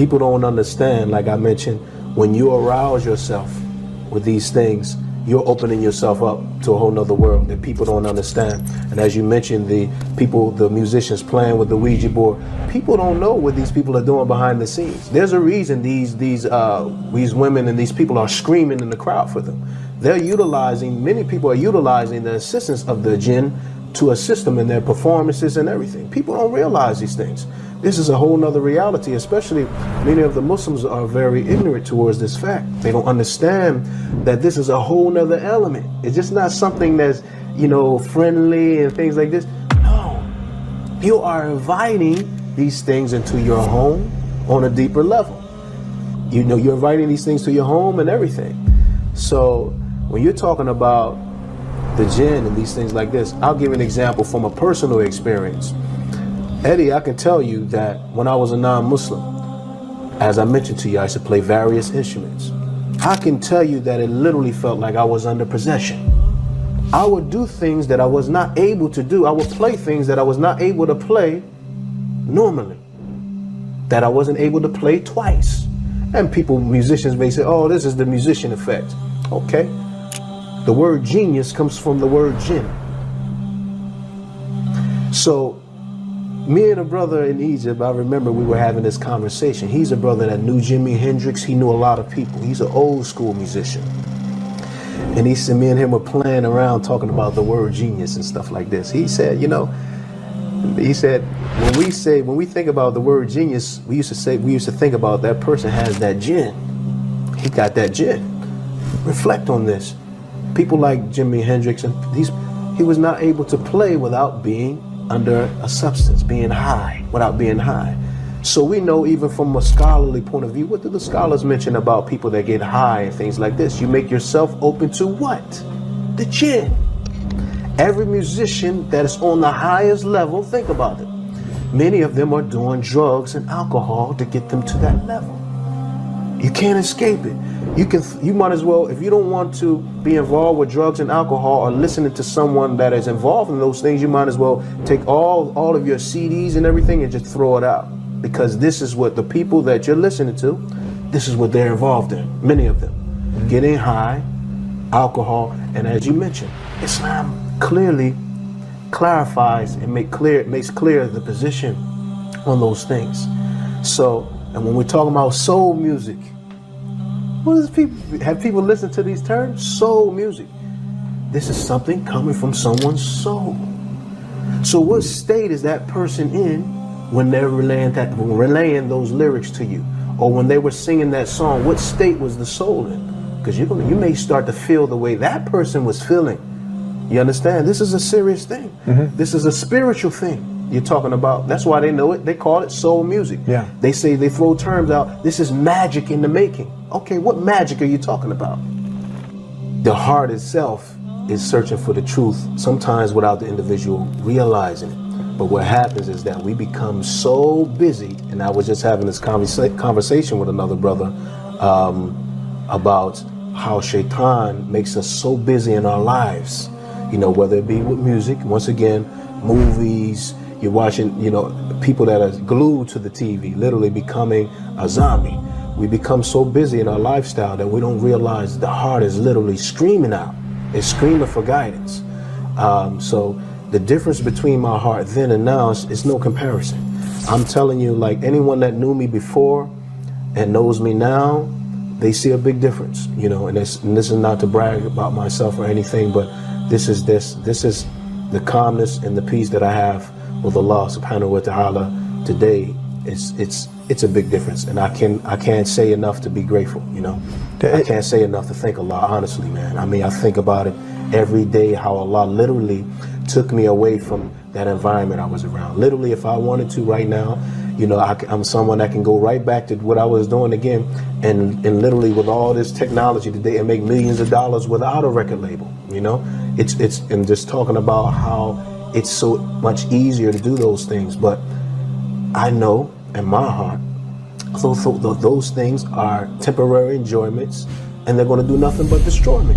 people don't understand, like I mentioned, when you arouse yourself with these things, you're opening yourself up to a whole nother world that people don't understand. And as you mentioned, the musicians playing with the Ouija board, people don't know what these people are doing behind the scenes. There's a reason these women and these people are screaming in the crowd for them. Many people are utilizing the assistance of the jinn to assist them in their performances and everything. People don't realize these things. This is a whole nother reality, especially many of the Muslims are very ignorant towards this fact. They don't understand that this is a whole nother element. It's just not something that's, friendly and things like this. No, you are inviting these things into your home on a deeper level. You're inviting these things to your home and everything. So when you're talking about the jinn and these things like this, I'll give you an example from a personal experience. Eddie, I can tell you that when I was a non-Muslim, as I mentioned to you, I used to play various instruments. I can tell you that it literally felt like I was under possession. I would do things that I was not able to do. I would play things that I was not able to play normally, that I wasn't able to play twice. And musicians may say, oh, this is the musician effect. Okay. The word genius comes from the word jinn. So, me and a brother in Egypt, I remember we were having this conversation. He's a brother that knew Jimi Hendrix. He knew a lot of people. He's an old school musician. And he said, me and him were playing around talking about the word genius and stuff like this. He said, when we think about the word genius, we used to think about that person has that jinn. He got that jinn. Reflect on this. People like Jimi Hendrix, and he was not able to play without being under a substance, without being high. So we know, even from a scholarly point of view, what do the scholars mention about people that get high and things like this? You make yourself open to what? The jinn. Every musician that is on the highest level, think about it. Many of them are doing drugs and alcohol to get them to that level. You can't escape it. You might as well, if you don't want to be involved with drugs and alcohol or listening to someone that is involved in those things, you might as well take all of your CDs and everything and just throw it out. Because this is what the people that you're listening to, this is what they're involved in, many of them. Getting high, alcohol, and as you mentioned, Islam clearly clarifies and makes clear the position on those things. So, and when we're talking about soul music, have people listened to these terms? Soul music. This is something coming from someone's soul. So what state is that person in when they're relaying those lyrics to you? Or when they were singing that song, what state was the soul in? Because you may start to feel the way that person was feeling. You understand? This is a serious thing. Mm-hmm. This is a spiritual thing you're talking about. That's why they know it. They call it soul music. Yeah. They throw terms out. This is magic in the making. Okay, what magic are you talking about? The heart itself is searching for the truth, sometimes without the individual realizing it. But what happens is that we become so busy, and I was just having this conversation with another brother about how Shaitan makes us so busy in our lives, whether it be with music, once again, movies. You're watching, people that are glued to the TV, literally becoming a zombie. We become so busy in our lifestyle that we don't realize the heart is literally screaming out. It's screaming for guidance. So the difference between my heart then and now is no comparison. I'm telling you, like anyone that knew me before and knows me now, they see a big difference, and this is not to brag about myself or anything, but this is the calmness and the peace that I have with Allah subhanahu wa ta'ala today. It's a big difference, and I can't say enough to be grateful. I can't say enough to thank Allah, honestly, man. I mean, I think about it every day, how Allah literally took me away from that environment I was around. Literally, if I wanted to right now, I'm someone that can go right back to what I was doing again, and literally with all this technology today, and make millions of dollars without a record label. It's and just talking about how it's so much easier to do those things. But I know in my heart, those things are temporary enjoyments, and they're going to do nothing but destroy me.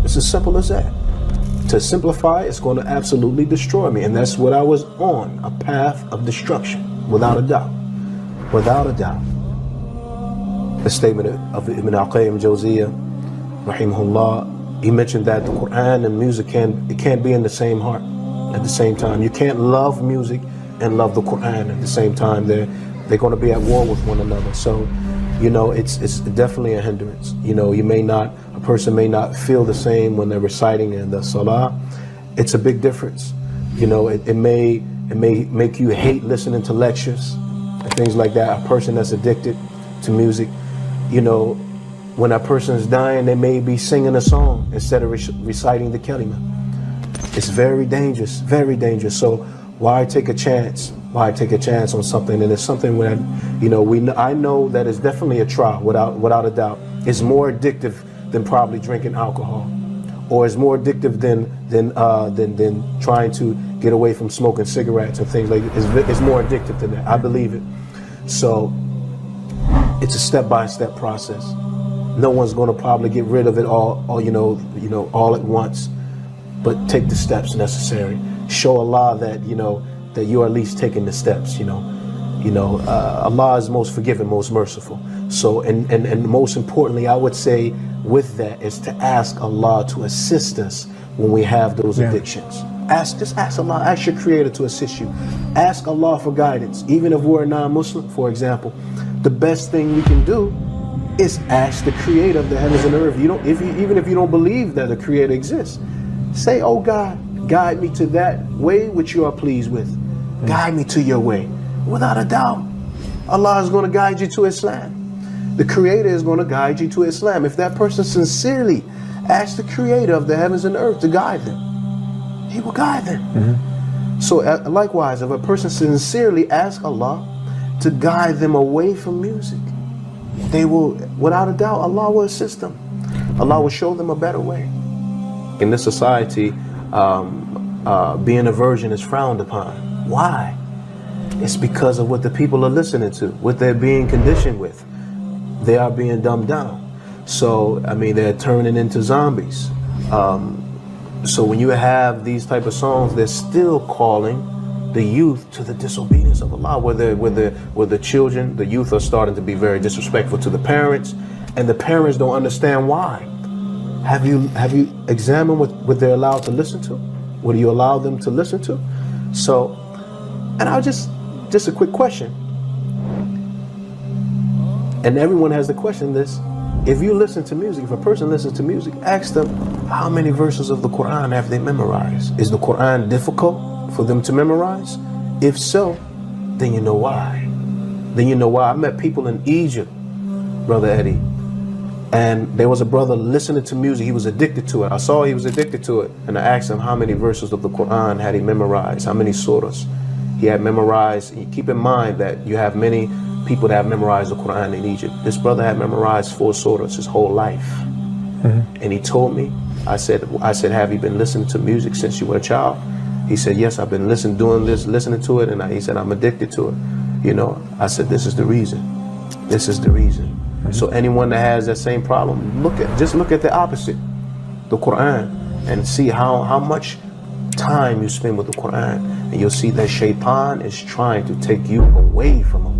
It's as simple as that. To simplify, it's going to absolutely destroy me, and that's what I was on, a path of destruction, without a doubt. Without a doubt. the statement of Ibn al-Qayyim Jawziyah, rahimahullah. He mentioned that the Quran and music can't be in the same heart at the same time. You can't love music and love the Quran at the same time. They're going to be at war with one another. So, you know, it's definitely a hindrance. You know, a person may not feel the same when they're reciting in the salah. It's a big difference. You know, it may make you hate listening to lectures and things like that. A person that's addicted to music, you know, when a person is dying, they may be singing a song instead of reciting the kalima. It's very dangerous, very dangerous. So why take a chance? Why take a chance on something? And it's something that, you know, I know that it's definitely a trial, without a doubt. It's more addictive than probably drinking alcohol, or it's more addictive than trying to get away from smoking cigarettes and things like that. It's more addictive than that. I believe it. So it's a step-by-step process. No one's going to probably get rid of it all all at once, but take the steps necessary. Show Allah that that you're at least taking the steps. Allah is most forgiving, most merciful. So and most importantly, I would say with that is to ask Allah to assist us when we have those addictions. Just ask Allah, ask your Creator to assist you. Ask Allah for guidance. Even if we're a non-Muslim, for example, the best thing we can do is ask the Creator of the heavens and earth. Even if you don't believe that the Creator exists, say, "Oh God, guide me to that way which you are pleased with. Guide me to your way." Without a doubt, Allah is going to guide you to Islam. The Creator is going to guide you to Islam. If that person sincerely asks the Creator of the heavens and earth to guide them, He will guide them. So likewise, if a person sincerely asks Allah to guide them away from music, they will, without a doubt, Allah will assist them. Allah will show them a better way. In this society, being a virgin is frowned upon. Why? It's because of what the people are listening to, what they're being conditioned with. They are being dumbed down. So, I mean, they're turning into zombies. So when you have these type of songs, they're still calling the youth to the disobedience of Allah, where the children, the youth are starting to be very disrespectful to the parents, and the parents don't understand why. Have you examined what they're allowed to listen to? What do you allow them to listen to? So, and I'll just a quick question, and everyone has the question this: if you listen to music, if a person listens to music, ask them how many verses of the Quran have they memorized? Is the Quran difficult for them to memorize? If so, then you know why. I met people in Egypt, Brother Eddie, and there was a brother listening to music. He was addicted to it. I saw he was addicted to it, and I asked him how many verses of the Quran had he memorized, how many surahs he had memorized. Keep in mind that you have many people that have memorized the Quran in Egypt. This brother had memorized 4 surahs his whole life. And he told me, I said, have you been listening to music since you were a child? He said, yes, I've been listening to it, and he said, I'm addicted to it. I said, this is the reason. This is the reason. So anyone that has that same problem, just look at the opposite, the Quran, and see how much time you spend with the Quran, and you'll see that Shaitan is trying to take you away from Allah.